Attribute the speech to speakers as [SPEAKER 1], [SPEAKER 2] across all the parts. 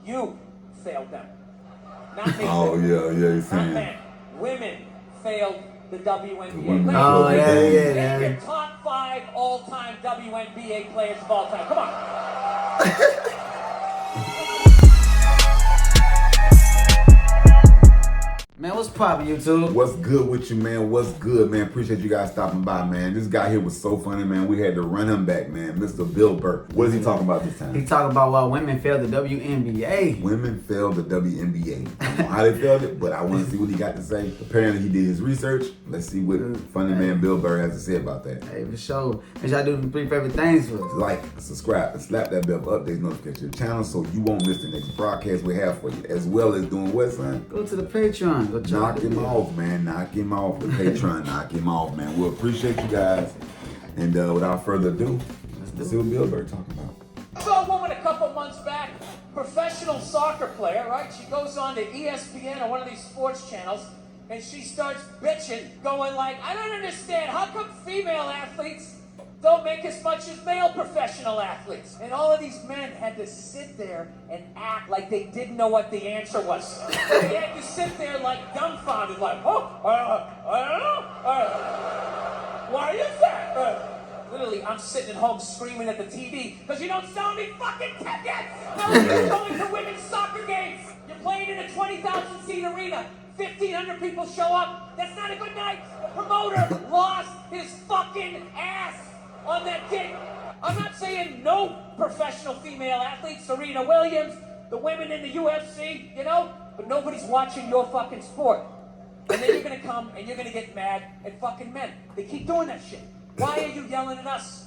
[SPEAKER 1] you failed them. Not me.
[SPEAKER 2] Oh, yeah, he's saying.
[SPEAKER 1] Not men. Women failed the WNBA.
[SPEAKER 2] Oh,
[SPEAKER 1] Name your top 5 all-time WNBA players of all time. Come on.
[SPEAKER 3] Man, what's poppin', YouTube?
[SPEAKER 2] What's good with you, man? What's good, man? Appreciate you guys stopping by, man. This guy here was so funny, man. We had to run him back, man. Mr. Bill Burr. What is he talking about this time?
[SPEAKER 3] He talking about why women failed the WNBA.
[SPEAKER 2] Women failed the WNBA. I don't know how they failed it, but I want to see what he got to say. Apparently, he did his research. Let's see what funny man Bill Burr has to say about that.
[SPEAKER 3] Hey, for sure. Make sure I do the 3 favorite things for us.
[SPEAKER 2] Like, subscribe, and slap that bell for updates, notification to the channel so you won't miss the next broadcast we have for you. As well as doing what, son?
[SPEAKER 3] Go to the Patreon. Go
[SPEAKER 2] Knock him off, man. Knock him off. The Patreon, knock him off, man. We appreciate you guys. And without further ado, let's see what Bill Burr talking about.
[SPEAKER 1] I saw a woman a couple months back, professional soccer player, right? She goes on to ESPN or one of these sports channels, and she starts bitching, going like, I don't understand, how come female athletes don't make as much as male professional athletes? And all of these men had to sit there and act like they didn't know what the answer was. They had to sit there like dumbfounded, like, oh, I don't know. Why is that? Literally, I'm sitting at home screaming at the TV because you don't sell any fucking tickets! Nobody's going to women's soccer games! You're playing in a 20,000 seat arena. 1,500 people show up. That's not a good night. The promoter lost his fucking ass on that gig. I'm not saying no professional female athletes, Serena Williams, the women in the UFC, you know, but nobody's watching your fucking sport. And then you're gonna come and you're gonna get mad at fucking men. They keep doing that shit. Why are you yelling at us?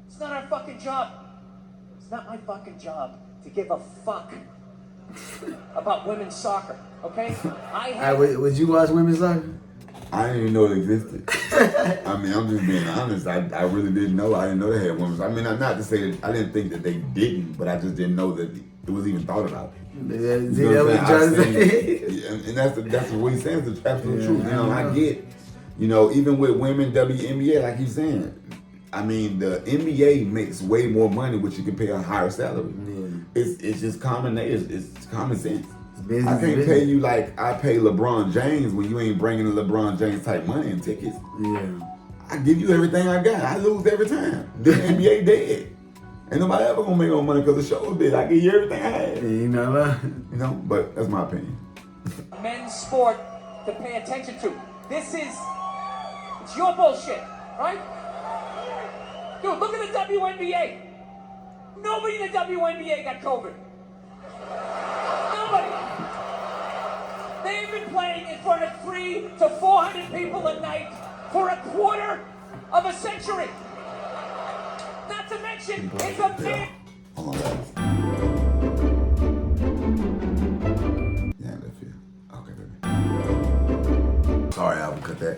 [SPEAKER 1] It's not our fucking job. It's not my fucking job to give a fuck about women's soccer, okay?
[SPEAKER 3] Would you watch women's soccer?
[SPEAKER 2] I didn't even know it existed. I mean, I'm just being honest. I really didn't know. I didn't know they had women's. I mean, not to say that I didn't think that they didn't, but I just didn't know that it was even thought about.
[SPEAKER 3] Yeah, and
[SPEAKER 2] that's what he's saying. It's the absolute truth. You know, I get, you know, even with women WNBA, like he's saying, I mean, the NBA makes way more money, which you can pay a higher salary. Yeah. It's just common. It's common sense. I can't pay you like I pay LeBron James when you ain't bringing the LeBron James type money in tickets. Yeah. I give you everything I got. I lose every time. The NBA dead. Ain't nobody ever gonna make no money because the show did. I give you everything I had.
[SPEAKER 3] You know,
[SPEAKER 2] but that's my opinion.
[SPEAKER 1] Men's sport to pay attention to. It's your bullshit, right? Dude, look at the WNBA. Nobody in the WNBA got COVID. Nobody. They've been playing in front of 300 to 400 people a night for a quarter of a century. Not to mention, it's a man.
[SPEAKER 2] Hold on, guys. Yeah, that's it. Okay, baby. Sorry, Alvin, cut that.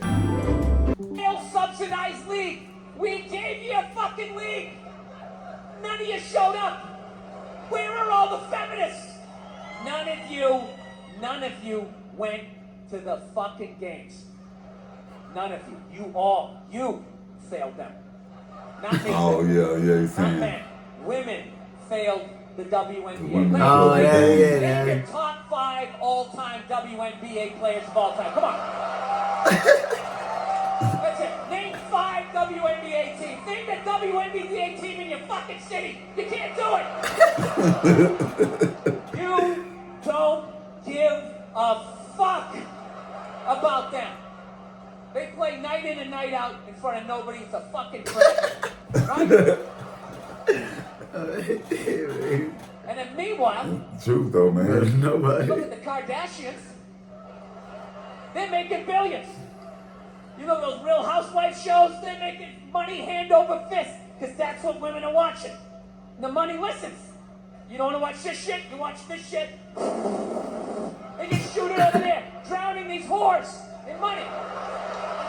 [SPEAKER 1] Subsidized league. We gave you a fucking league. None of you showed up. Where are all the feminists? None of you went to the fucking games. None of you. You failed them. Not me.
[SPEAKER 2] Oh, yeah, he's saying.
[SPEAKER 1] Not men. Women failed the WNBA.
[SPEAKER 2] Name
[SPEAKER 1] your top 5 all-time WNBA players of all time. Come on. That's it. Name 5 WNBA teams. Name the WNBA team in your fucking city. You can't do it. You don't give a fuck about them. They play night in and night out in front of nobody. It's a fucking trip. Right? And then meanwhile,
[SPEAKER 2] truth though, man.
[SPEAKER 3] Nobody.
[SPEAKER 1] Look at the Kardashians. They're making billions. You know those Real Housewives shows? They're making money hand over fist because that's what women are watching. And the money listens. You don't want to watch this shit? You watch this shit? They just shoot it over there, drowning these whores in money.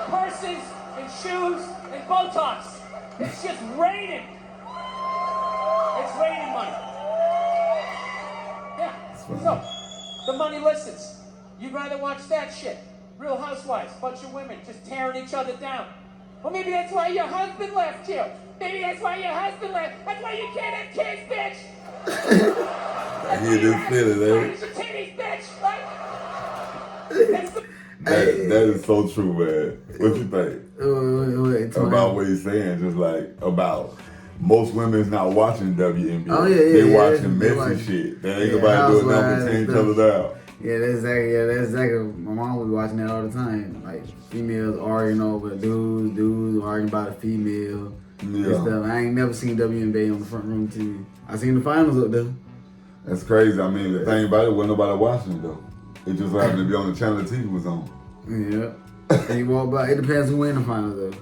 [SPEAKER 1] Purses and shoes and Botox. It's just raining. It's raining money. Yeah. So, the money listens. You'd rather watch that shit. Real Housewives, bunch of women just tearing each other down. Well, maybe that's why your husband left you. Maybe that's why your husband left. That's why you can't have kids, bitch.
[SPEAKER 2] I hear this feeling, man.
[SPEAKER 1] Your titties, bitch. Like, that's the
[SPEAKER 2] That is so true, man. What you think
[SPEAKER 3] Wait,
[SPEAKER 2] about what he's saying? Just like about most women's not watching WNBA.
[SPEAKER 3] Oh, yeah,
[SPEAKER 2] They
[SPEAKER 3] yeah,
[SPEAKER 2] watching
[SPEAKER 3] they
[SPEAKER 2] messy
[SPEAKER 3] watch-
[SPEAKER 2] shit. They ain't
[SPEAKER 3] yeah,
[SPEAKER 2] nobody doing nothing
[SPEAKER 3] housewives
[SPEAKER 2] but tearing each
[SPEAKER 3] stuff.
[SPEAKER 2] other down.
[SPEAKER 3] Yeah, that's exactly. My mom was watching that all the time. Like females arguing over dudes arguing about a female. And
[SPEAKER 2] Yeah.
[SPEAKER 3] stuff. I ain't never seen WNBA on the front room TV. I seen the finals up there.
[SPEAKER 2] That's crazy. I mean, the thing about it, wasn't nobody watching it though. It just happened to be on the channel the TV was on.
[SPEAKER 3] Yeah. And you walk by. It depends who in the finals though.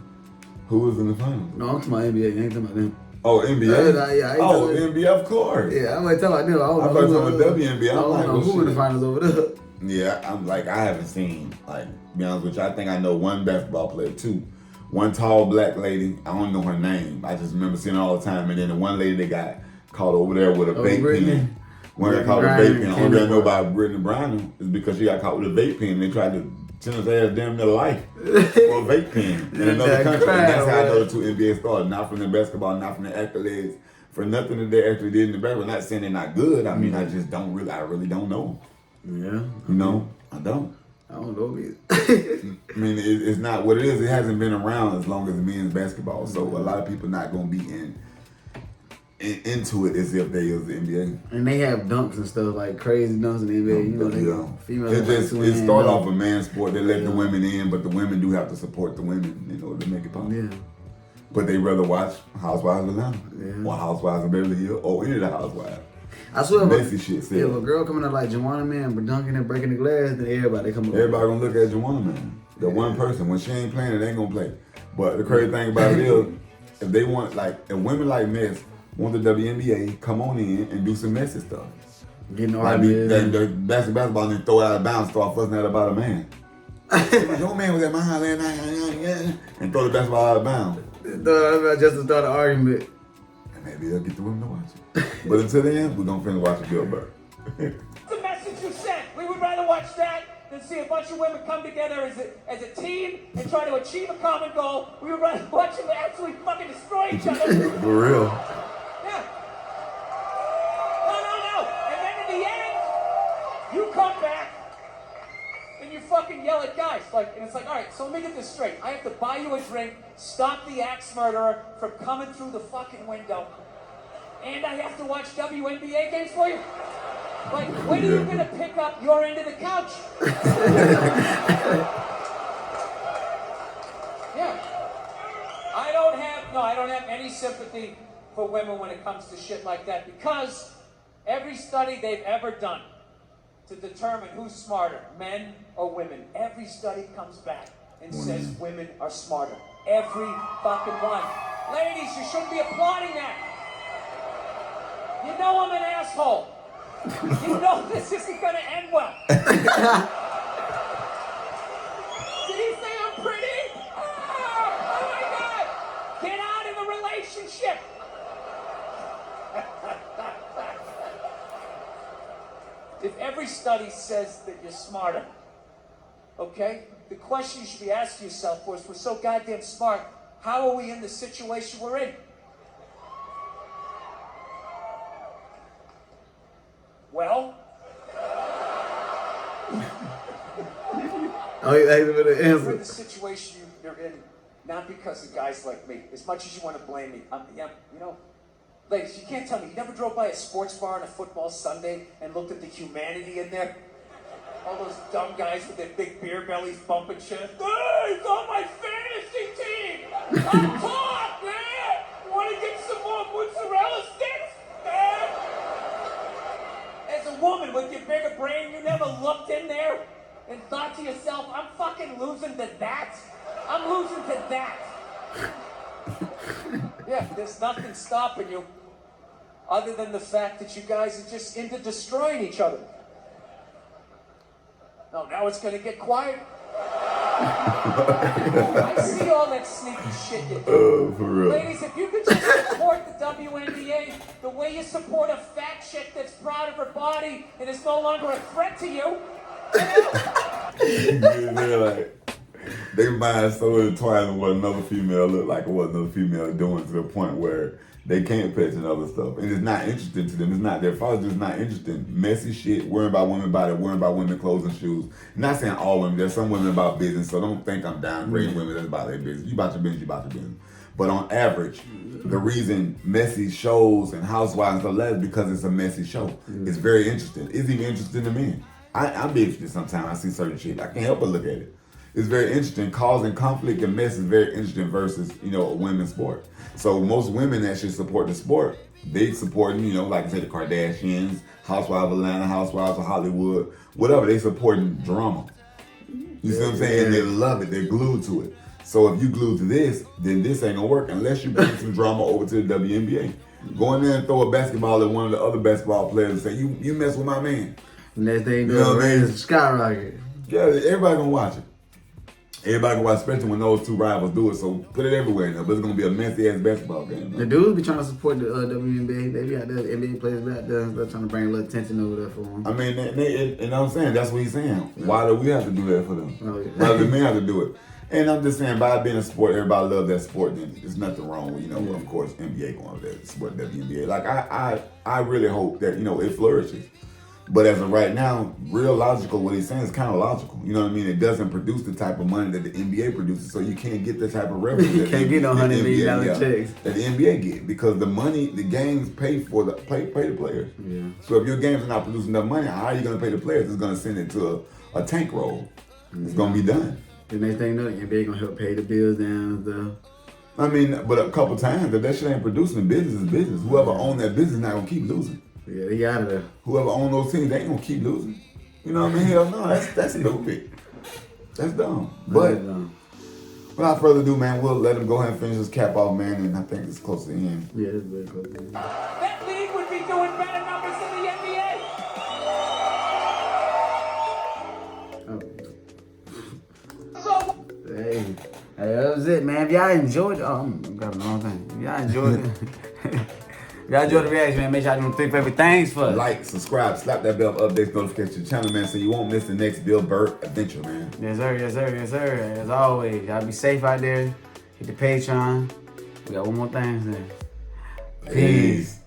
[SPEAKER 2] Who was in the final?
[SPEAKER 3] No, I'm talking about NBA. I ain't talking about them.
[SPEAKER 2] Oh, NBA?
[SPEAKER 3] Yeah, I ain't
[SPEAKER 2] oh,
[SPEAKER 3] talking-
[SPEAKER 2] NBA, of course.
[SPEAKER 3] Yeah, I ain't talking about them. I don't
[SPEAKER 2] I
[SPEAKER 3] know
[SPEAKER 2] thought
[SPEAKER 3] who-
[SPEAKER 2] you were talking about WNBA.
[SPEAKER 3] I
[SPEAKER 2] I'm
[SPEAKER 3] don't
[SPEAKER 2] like,
[SPEAKER 3] know
[SPEAKER 2] well,
[SPEAKER 3] who in the
[SPEAKER 2] shit.
[SPEAKER 3] finals over there.
[SPEAKER 2] Yeah, I'm like, I haven't seen, like, to be honest with you, I think I know one basketball player, two. One tall black lady, I don't know her name. I just remember seeing her all the time. And then the one lady that got caught over there with a vape
[SPEAKER 3] Brittany?
[SPEAKER 2] pen. One got
[SPEAKER 3] Brittany
[SPEAKER 2] caught with a
[SPEAKER 3] Griner
[SPEAKER 2] vape pen.
[SPEAKER 3] and
[SPEAKER 2] Only thing I know
[SPEAKER 3] Candy
[SPEAKER 2] about Brittany Griner is because she got caught with a vape pen. They tried to send his ass damn near life for a vape pen in another
[SPEAKER 3] That
[SPEAKER 2] country. And that's how I
[SPEAKER 3] crowd,
[SPEAKER 2] know the two NBA started. Not from the basketball, not from the accolades, for nothing that they actually did in the basketball. Not saying they're not good. I mean, I just don't really, I really don't know.
[SPEAKER 3] Yeah.
[SPEAKER 2] You know, I don't.
[SPEAKER 3] I don't know either.
[SPEAKER 2] I mean, it's not what it is. It hasn't been around as long as men's basketball. So a lot of people not gonna be into it as if they is the NBA.
[SPEAKER 3] And they have dunks and stuff, like crazy dunks in the NBA. You know, they females
[SPEAKER 2] It
[SPEAKER 3] like
[SPEAKER 2] just
[SPEAKER 3] to
[SPEAKER 2] it
[SPEAKER 3] win,
[SPEAKER 2] started
[SPEAKER 3] though.
[SPEAKER 2] off a man's sport. They let the
[SPEAKER 3] Yeah.
[SPEAKER 2] women in, but the women do have to support the women in order to make it possible.
[SPEAKER 3] Yeah.
[SPEAKER 2] But they rather watch Housewives of Atlanta
[SPEAKER 3] Yeah.
[SPEAKER 2] or Housewives of Beverly Hills or any of the Housewives.
[SPEAKER 3] I swear,
[SPEAKER 2] Messy shit.
[SPEAKER 3] if
[SPEAKER 2] Still.
[SPEAKER 3] a girl coming up like Joanna Man, but dunking and breaking the glass, then everybody come up.
[SPEAKER 2] Everybody gonna look at Joanna, man. The one person. When she ain't playing, it ain't gonna play. But the crazy thing about it is, if they want, like, if women like Mess want the WNBA, come on in and do some messy stuff.
[SPEAKER 3] Getting
[SPEAKER 2] Like, the
[SPEAKER 3] arguments.
[SPEAKER 2] basketball and then throw it out of bounds, start fussing out about a man. Your man was at my house last night, and throw the basketball out of bounds.
[SPEAKER 3] Just to start an argument.
[SPEAKER 2] And maybe they'll get the women to watch it. But until then, we're gonna finish watching Bill Burr.
[SPEAKER 1] the message you sent. We would rather watch that than see a bunch of women come together as a team and try to achieve a common goal. We would rather watch them absolutely fucking destroy each other.
[SPEAKER 2] For real.
[SPEAKER 1] Yeah. No. And then in the end, you come back and you fucking yell at guys. And it's like, all right, so let me get this straight. I have to buy you a drink, stop the axe murderer from coming through the fucking window, and I have to watch WNBA games for you? Like, when are you gonna pick up your end of the couch? Yeah. I don't have any sympathy for women when it comes to shit like that, because every study they've ever done to determine who's smarter, men or women, every study comes back and says women are smarter. Every fucking one. Ladies, you shouldn't be applauding that. You know I'm an asshole. You know this isn't gonna end well. Did he say I'm pretty? Oh my God! Get out of the relationship. If every study says that you're smarter, okay? The question you should be asking yourself was, we're so goddamn smart, how are we in the situation we're in? Well?
[SPEAKER 3] Oh, you asked me the
[SPEAKER 1] You're in
[SPEAKER 3] answer.
[SPEAKER 1] the situation you're in, not because of guys like me. As much as you want to blame me, ladies, you can't tell me you never drove by a sports bar on a football Sunday and looked at the humanity in there. All those dumb guys with their big beer bellies bumping shit. Hey, it's on my fantasy team. I'm top, man. You want to get some more mozzarella sticks, man? As a woman with your bigger brain, you never looked in there and thought to yourself, I'm fucking losing to that. I'm losing to that. Yeah, there's nothing stopping you other than the fact that you guys are just into destroying each other. No, now it's gonna get quiet. I see all that sneaky shit you do.
[SPEAKER 2] For real.
[SPEAKER 1] Ladies, if you could just support the WNBA the way you support a fat chick that's proud of her body and is no longer a threat to you.
[SPEAKER 2] They're like, they mind so intertwined with what another female look like or what another female doing, to the point where They can't pay attention to other stuff. And it's not interesting to them. It's not their fault. It's just not interesting. Messy shit, worrying about women body, worrying about women clothes and shoes. Not saying all women. There's some women about business, so don't think I'm downgrading women that's about their business. You about your business, you about your business. But on average, the reason messy shows and housewives and stuff like that is because it's a messy show. It's very interesting. It's even interesting to men. I'm interested sometimes. I see certain shit. I can't help but look at it. It's very interesting. Causing conflict and mess is very interesting versus, a women's sport. So most women that should support the sport, they supporting, like I said, the Kardashians, Housewives of Atlanta, Housewives of Hollywood, whatever. They supporting drama. You see what I'm saying? And they love it. They're glued to it. So if you glued to this, then this ain't gonna work unless you bring some drama over to the WNBA. Go in there and throw a basketball at one of the other basketball players and say, you mess with my man.
[SPEAKER 3] Next thing you know, ratings skyrocket.
[SPEAKER 2] Yeah, everybody gonna watch it. Everybody can watch, especially when those two rivals do it. So put it everywhere now. But it's gonna be a messy ass basketball game.
[SPEAKER 3] The dudes be trying to support the WNBA. They be out there, the NBA players be out there. They're trying to bring a little attention over there for them.
[SPEAKER 2] I mean, and I'm saying that's what he's saying. Why do we have to do that for them?
[SPEAKER 3] Oh, yeah.
[SPEAKER 2] Why do the men have to do it? And I'm just saying, by being a sport, everybody loves that sport. Then there's nothing wrong with of course, NBA going to that sport, WNBA. Like I really hope that it flourishes. But as of right now, real logical, what he's saying is kind of logical. You know what I mean? It doesn't produce the type of money that the NBA produces, so you can't get the type of revenue.
[SPEAKER 3] You can't get no $100 million checks
[SPEAKER 2] that the NBA get because the money, the games pay for the pay the players.
[SPEAKER 3] Yeah.
[SPEAKER 2] So if your games are not producing enough money, how are you going to pay the players? It's going to send it to a tank roll. It's going to be done.
[SPEAKER 3] The next thing you know, the NBA gonna help pay the bills down and stuff.
[SPEAKER 2] I mean, but a couple times, if that shit ain't producing, business is business. Whoever own that business not gonna keep losing.
[SPEAKER 3] Yeah, they out of there.
[SPEAKER 2] Whoever own those teams, they ain't gonna keep losing. You know what I mean? Hell no, that's stupid. That's dumb. But without further ado, man, we'll let him go ahead and finish his cap off, man, and I think it's close to the end.
[SPEAKER 3] Yeah, it's very close to the end.
[SPEAKER 1] That league would be doing better numbers than the NBA. So.
[SPEAKER 3] Hey, that was it, man. If y'all enjoyed, I'm grabbing the wrong thing. If y'all enjoyed it, if y'all enjoyed the reaction, man, make sure y'all do 3 favorite things for us.
[SPEAKER 2] Like, subscribe, slap that bell for updates, notifications, channel, man, so you won't miss the next Bill Burr adventure, man.
[SPEAKER 3] Yes, sir, yes, sir, yes, sir. As always, y'all be safe out there. Hit the Patreon. We got one more thing to say.
[SPEAKER 2] Peace.